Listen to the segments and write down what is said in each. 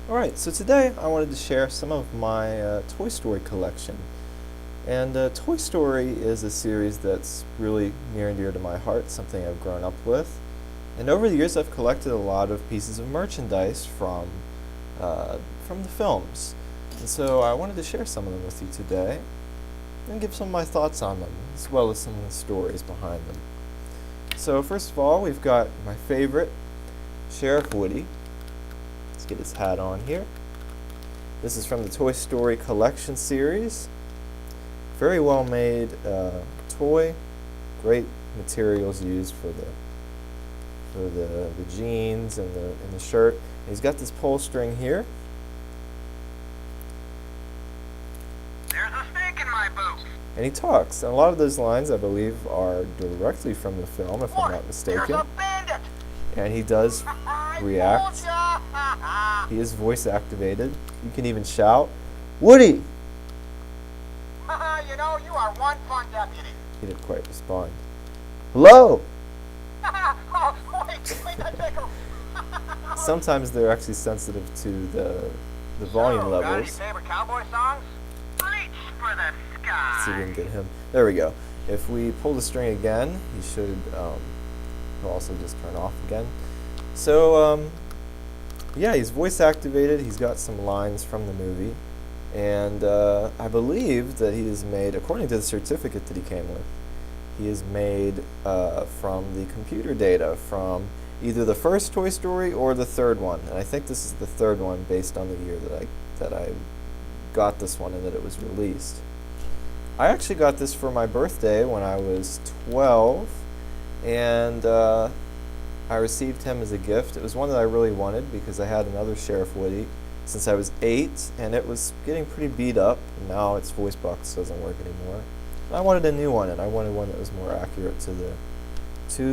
Alright, so today I wanted to share some of my Toy Story collection. And Toy Story is a series that's really near and dear to my heart, something I've grown up with. And over the years I've collected a lot of pieces of merchandise from the films. And so I wanted to share some of them with you today and give some of my thoughts on them, as well as some of the stories behind them. So first of all, we've got my favorite, Sheriff Woody. Let's get his hat on here. This is from the Toy Story collection series. Very well made toy. Great materials used for the jeans and the shirt. And he's got this pull string here. There's a snake in my boot. And he talks. And a lot of those lines, I believe, are directly from the film, if I'm not mistaken. There's a bandit. And he does react. He is voice activated. You can even shout, "Woody!" You know, you are one fun deputy. He didn't quite respond. "Hello!" Oh, wait, that tickles. Sometimes they're actually sensitive to the volume Got any levels. favorite cowboy songs? Reach for the Let's see if we sky. can get him. There we go. If we pull the string again, he should he'll also just turn off again. So, yeah, he's voice activated. He's got some lines from the movie. And I believe that he is made, according to the certificate that he came with, he is made from the computer data from either the first Toy Story or the third one. And I think this is the third one based on the year that I got this one and that it was released. I actually got this for my birthday when I was 12, and I received him as a gift. It was one that I really wanted because I had another Sheriff Woody since I was 8, and it was getting pretty beat up. And now its voice box doesn't work anymore. And I wanted a new one, and I wanted one that was more accurate to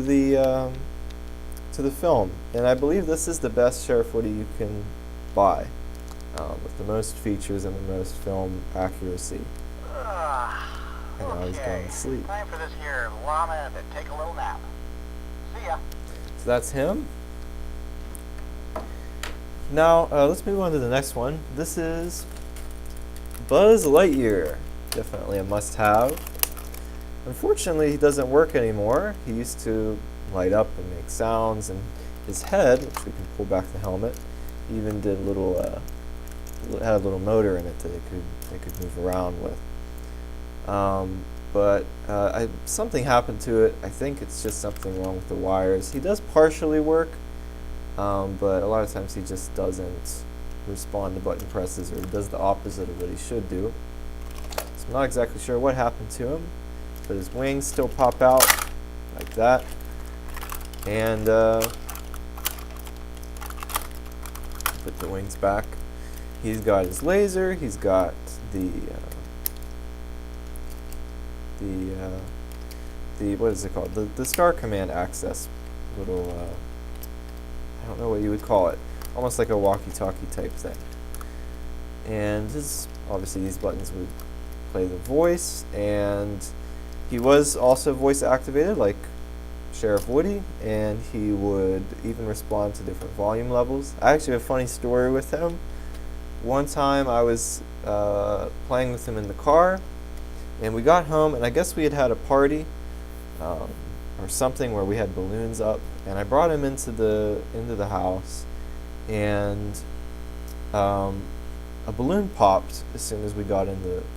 the film. And I believe this is the best Sheriff Woody you can buy, with the most features and the most film accuracy. And now he's going to sleep. Time for this here llama to take a little nap. See ya. So that's him. Now, let's move on to the next one. This is Buzz Lightyear. Definitely a must-have. Unfortunately, he doesn't work anymore. He used to light up and make sounds, and his head, which we can pull back the helmet, even did had a little motor in it that they could move around with. But something happened to it. I think it's just something wrong with the wires. He does partially work, but a lot of times he just doesn't respond to button presses, or does the opposite of what he should do. So I'm not exactly sure what happened to him, but his wings still pop out like that. And put the wings back. He's got his laser. He's got the what is it called? The Star Command access little, I don't know what you would call it, almost like a walkie-talkie type thing. And obviously these buttons would play the voice, and he was also voice activated like Sheriff Woody, and he would even respond to different volume levels. I actually have a funny story with him. One time I was playing with him in the car, and we got home, and I guess we had a party or something where we had balloons up, and I brought him into the house, and a balloon popped as soon as we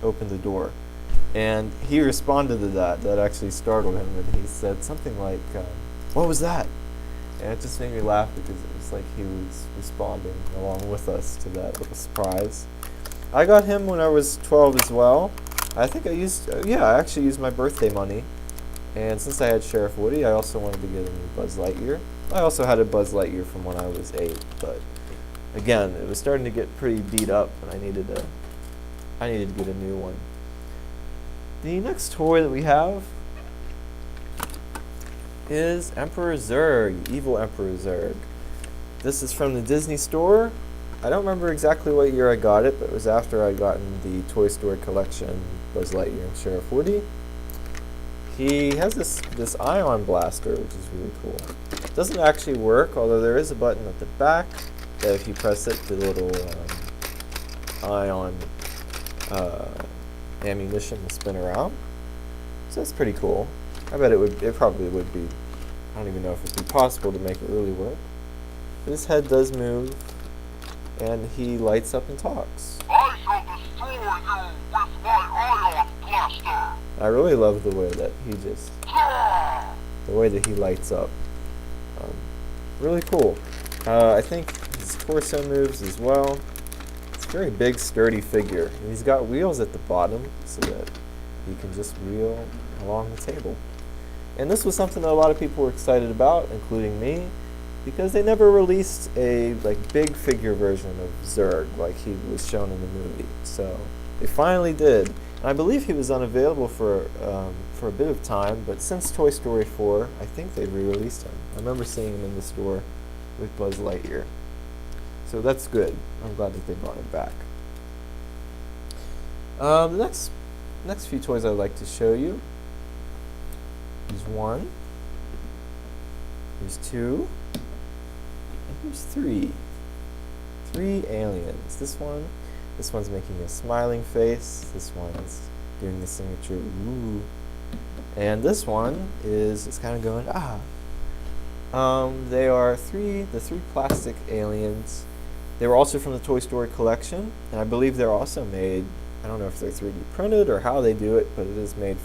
opened the door, and he responded to that. That actually startled him, and he said something like, "What was that?" And it just made me laugh because it was like he was responding along with us to that little surprise. I got him when I was 12 as well. I think I actually used my birthday money. And since I had Sheriff Woody, I also wanted to get a new Buzz Lightyear. I also had a Buzz Lightyear from when I was 8, but again, it was starting to get pretty beat up, and I needed to get a new one. The next toy that we have is Emperor Zurg, Evil Emperor Zurg. This is from the Disney Store. I don't remember exactly what year I got it, but it was after I'd gotten the Toy Story collection, Buzz Lightyear and Sheriff Woody. He has this ion blaster, which is really cool. It doesn't actually work, although there is a button at the back that if you press it, the little ion ammunition will spin around. So that's pretty cool. I bet it probably would be. I don't even know if it'd be possible to make it really work. But his head does move, and he lights up and talks. I shall destroy you with my ion blaster. I really love the way that he just, the way that he lights up. Really cool. I think his torso moves as well. It's a very big, sturdy figure. And he's got wheels at the bottom so that he can just wheel along the table. And this was something that a lot of people were excited about, including me, because they never released a big figure version of Zurg like he was shown in the movie. So they finally did. And I believe he was unavailable for a bit of time, but since Toy Story 4, I think they've re-released him. I remember seeing him in the store with Buzz Lightyear. So that's good. I'm glad that they brought him back. The next few toys I'd like to show you. Here's one. Here's two. And here's three. 3 aliens. This one's making a smiling face. This one's doing the signature ooh. And this one is kind of going ah. They are the three plastic aliens. They were also from the Toy Story collection, and I believe they're also made, I don't know if they're 3D printed or how they do it, but it is made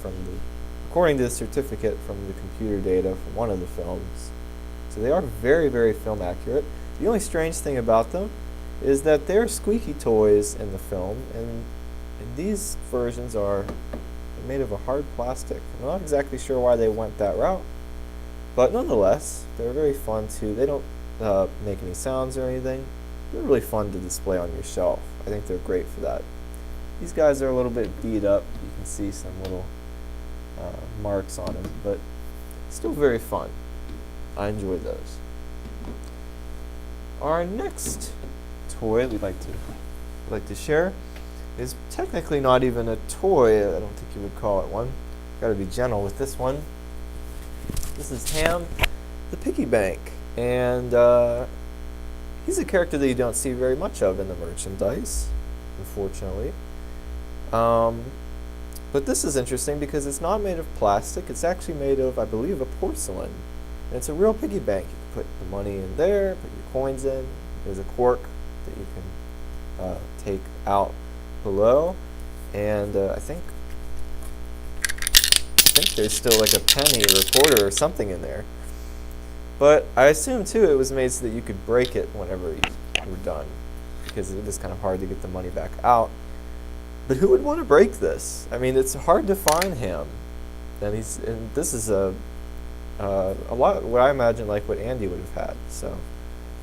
according to the certificate, from the computer data from one of the films. So they are very, very film accurate. The only strange thing about them is that they're squeaky toys in the film, and these versions are made of a hard plastic. I'm not exactly sure why they went that route, but nonetheless, they're very fun too. They don't make any sounds or anything. They're really fun to display on your shelf. I think they're great for that. These guys are a little bit beat up. You can see some little marks on them, but still very fun. I enjoy those. Our next toy we'd like to share is technically not even a toy. I don't think you would call it one. Got to be gentle with this one. This is Ham, the Piggy Bank, and he's a character that you don't see very much of in the merchandise, unfortunately. But this is interesting because it's not made of plastic. It's actually made of, I believe, a porcelain. And it's a real piggy bank. You can put the money in there, put your coins in. There's a cork that you can take out below. And I think there's still like a penny or a quarter or something in there. But I assume, too, it was made so that you could break it whenever you were done, because it is kind of hard to get the money back out. But who would want to break this? I mean, it's hard to find him. And this is a lot what I imagine like what Andy would have had. So, of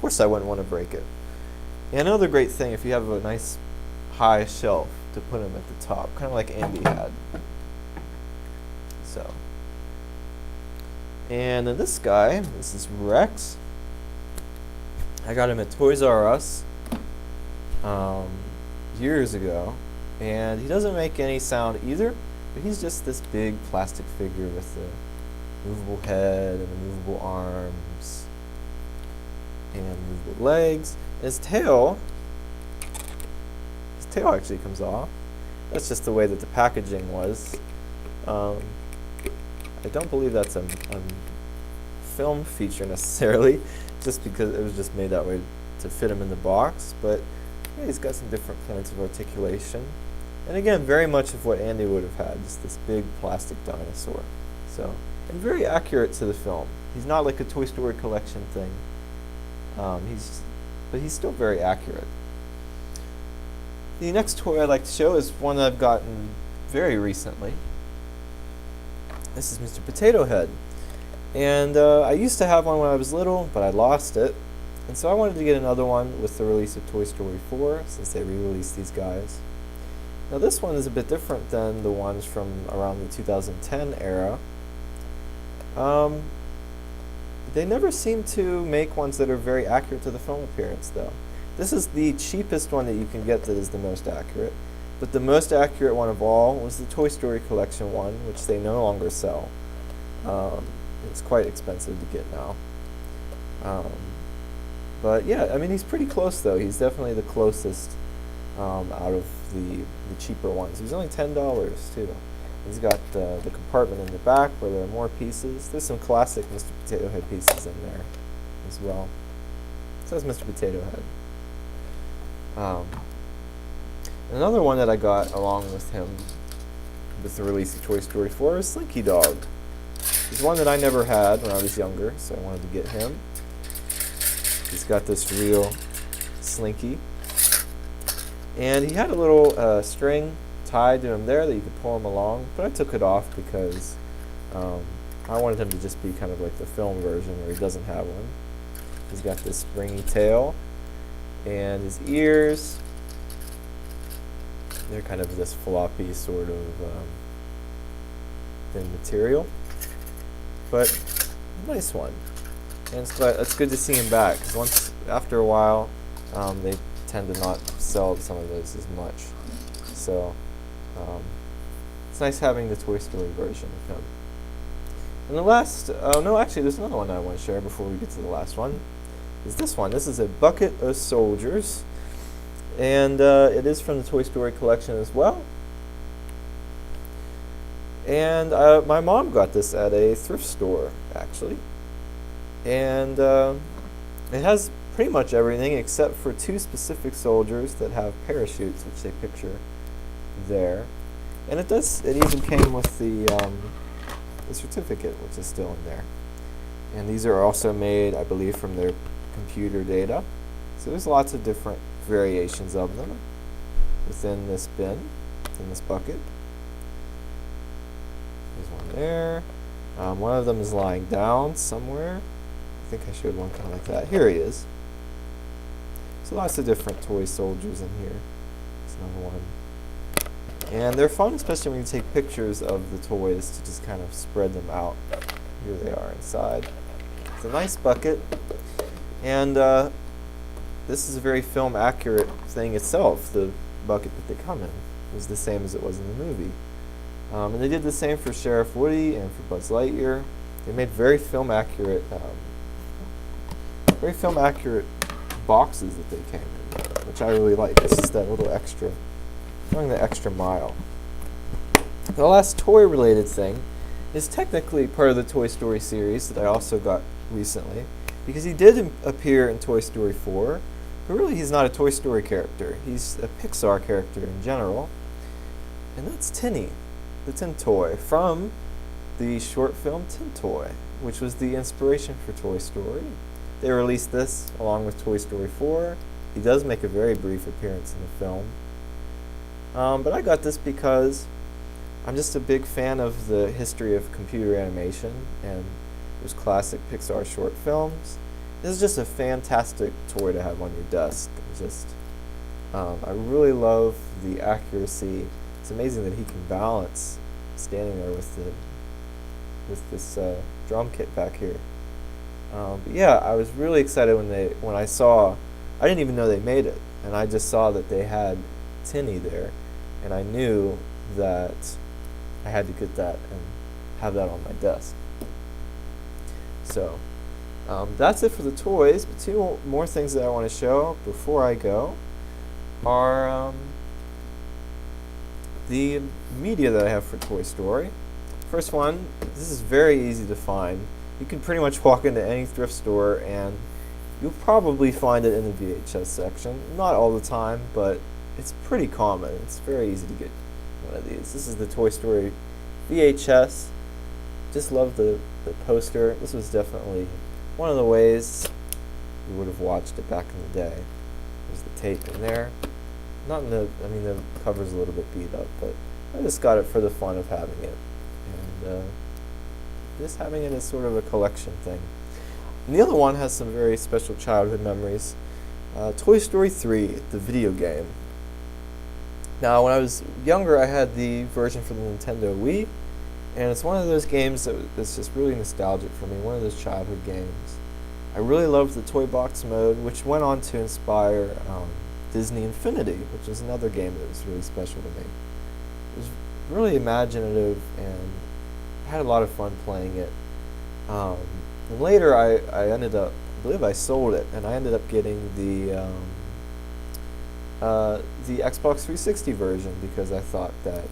course, I wouldn't want to break it. And another great thing, if you have a nice high shelf to put him at the top, kind of like Andy had. So, and then this guy, this is Rex. I got him at Toys R Us years ago, and he doesn't make any sound either, but he's just this big plastic figure with the movable head and the movable arms and movable legs. His tail actually comes off. That's just the way that the packaging was. I don't believe that's a film feature necessarily, just because it was just made that way to fit him in the box, but yeah, he's got some different points of articulation. And again, very much of what Andy would have had, just this big plastic dinosaur. So, and very accurate to the film. He's not like a Toy Story collection thing. But he's still very accurate. The next toy I'd like to show is one that I've gotten very recently. This is Mr. Potato Head. And I used to have one when I was little, but I lost it. And so I wanted to get another one with the release of Toy Story 4, since they re-released these guys. Now this one is a bit different than the ones from around the 2010 era. They never seem to make ones that are very accurate to the film appearance, though. This is the cheapest one that you can get that is the most accurate. But the most accurate one of all was the Toy Story Collection one, which they no longer sell. It's quite expensive to get now. But yeah, I mean, he's pretty close though. He's definitely the closest out of the cheaper ones. He's only $10 too. He's got the compartment in the back where there are more pieces. There's some classic Mr. Potato Head pieces in there as well. So that's Mr. Potato Head. Another one that I got along with him with the release of Toy Story 4 is Slinky Dog. He's one that I never had when I was younger, so I wanted to get him. He's got this real Slinky. And he had a little string tied to him there that you could pull him along, but I took it off because I wanted him to just be kind of like the film version where he doesn't have one. He's got this springy tail, and his ears, they're kind of this floppy sort of thin material, but a nice one. And it's good to see him back, because after a while, they tend to not sell some of those as much. So it's nice having the Toy Story version of him. And the last, no, actually, there's another one I want to share before we get to the last one. Is this one. This is a bucket of soldiers, and it is from the Toy Story collection as well. And my mom got this at a thrift store, actually. And it has pretty much everything except for two specific soldiers that have parachutes, which they picture there. And it even came with the certificate, which is still in there. And these are also made, I believe, from their computer data. So there's lots of different variations of them within this bin, in this bucket. There's one there. One of them is lying down somewhere. I think I showed one kind of like that. Here he is. So lots of different toy soldiers in here. There's another one. And they're fun, especially when you take pictures of the toys to just kind of spread them out. Here they are inside. It's a nice bucket. And this is a very film accurate thing itself. The bucket that they come in is the same as it was in the movie. And they did the same for Sheriff Woody and for Buzz Lightyear. They made very film accurate boxes that they came in, which I really like. It's just that little extra, going the extra mile. The last toy related thing is technically part of the Toy Story series that I also got recently, because he did appear in Toy Story 4, but really he's not a Toy Story character. He's a Pixar character in general, and that's Tinny, the Tin Toy, from the short film Tin Toy, which was the inspiration for Toy Story. They released this along with Toy Story 4. He does make a very brief appearance in the film. But I got this because I'm just a big fan of the history of computer animation and those classic Pixar short films. This is just a fantastic toy to have on your desk. I really love the accuracy. It's amazing that he can balance standing there with this drum kit back here. But yeah, I was really excited when I saw. I didn't even know they made it, and I just saw that they had Tinny there, and I knew that I had to get that and have that on my desk. So that's it for the toys. But two more things that I want to show before I go are the media that I have for Toy Story. First one, this is very easy to find. You can pretty much walk into any thrift store and you'll probably find it in the VHS section. Not all the time, but it's pretty common. It's very easy to get one of these. This is the Toy Story VHS. Just love the poster. This was definitely one of the ways you would have watched it back in the day. There's the tape in there. Not in the, I mean, the cover's a little bit beat up, but I just got it for the fun of having it. And just having it as sort of a collection thing. And the other one has some very special childhood memories. Toy Story 3, the video game. Now, when I was younger, I had the version for the Nintendo Wii, and it's one of those games that's just really nostalgic for me, one of those childhood games. I really loved the Toy Box mode, which went on to inspire Disney Infinity, which is another game that was really special to me. It was really imaginative, and I had a lot of fun playing it. And later, I ended up believe I sold it, and I ended up getting the Xbox 360 version because I thought that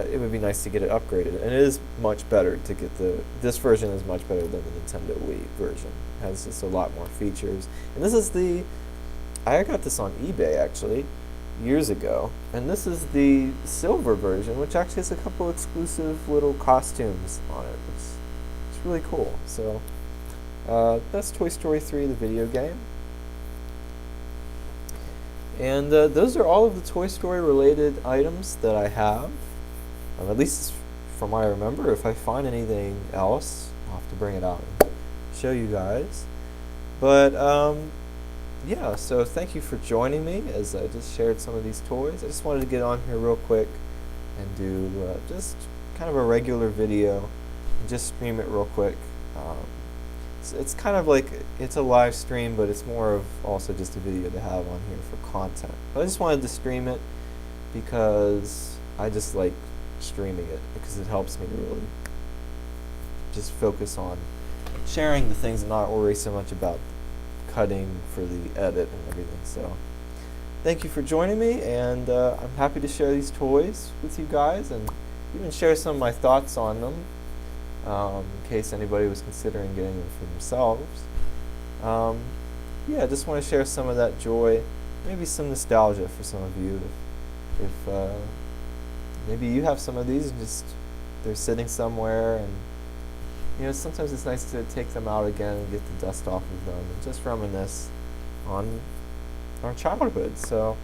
it would be nice to get it upgraded, and it is much better to get this version is much better than the Nintendo Wii version. It has just a lot more features, and this is I got this on eBay actually years ago, and this is the silver version, which actually has a couple exclusive little costumes on it. It's really cool. So that's Toy Story 3, the video game. And those are all of the Toy Story related items that I have. At least from what I remember. If I find anything else, I'll have to bring it out and show you guys. But yeah, so thank you for joining me as I just shared some of these toys. I just wanted to get on here real quick and do just kind of a regular video and just stream it real quick. It's kind of like it's a live stream, but it's more of also just a video to have on here for content. But I just wanted to stream it because I just like streaming it because it helps me to really just focus on sharing the things and not worry so much about cutting for the edit and everything. So thank you for joining me, and I'm happy to share these toys with you guys and even share some of my thoughts on them in case anybody was considering getting them for themselves. Yeah, I just want to share some of that joy, maybe some nostalgia for some of you if maybe you have some of these and just they're sitting somewhere, and you know, sometimes it's nice to take them out again and get the dust off of them and just reminisce on our childhood. So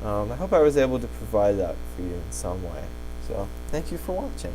I hope I was able to provide that for you in some way. So thank you for watching.